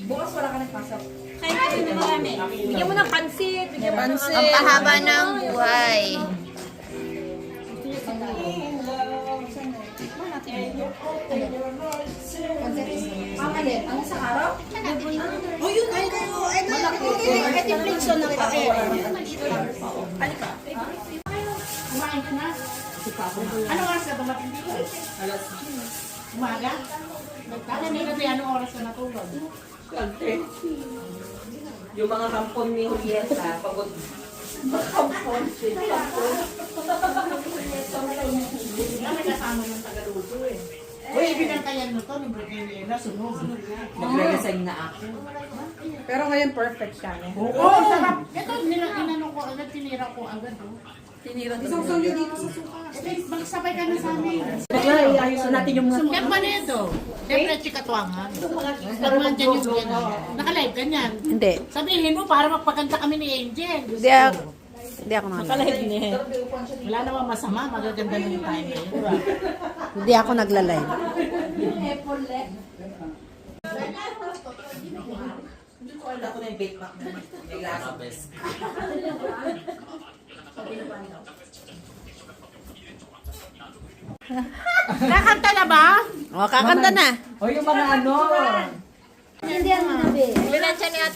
Bukas wala ka nagpasok. Kaya natin na marami. Bigyan mo ng pansit. Bigyan mo ng Ang pahaba ng buhay. Ang alin? Ang isang araw? Oh, yun ay kayo. Ito yung flexion ng kape. Halika. Kumain ka na? Ano oras ka dumating dito? Umaga? Alam mo kasi anong oras ka natulog? Yung mga kampon ni Julieta, pagod. Kampon. May kasama ng taga-luto eh. Uy, ibinantayan mo to, nung Brigadiera, sunog. Nagre-resign na ako. Pero ngayon perfect siya. Oo, sarap. Ito, inano ko agad, tinira ko agad. Oh. Tinira ko. Isang nyo dito sa suka. Magsabay ka na sa amin. Ayusin natin yung mga... Yan pa nito. Siyempre, chikatuangan. Naman dyan yung yan. Naka-live ka niyan. Hindi. Sabihin mo, para magpaganda kami ni Angel. Hindi ako naglalay. Nakalive niya. Wala namang masama, magaganda na yung time ngayon. Diba? Hindi ako naglalay. Hindi ko alam ko na yung bake pack na. May lasa. Kakanta na ba? O, kakanta na. O yung mga ano. Pinansya ni Ate.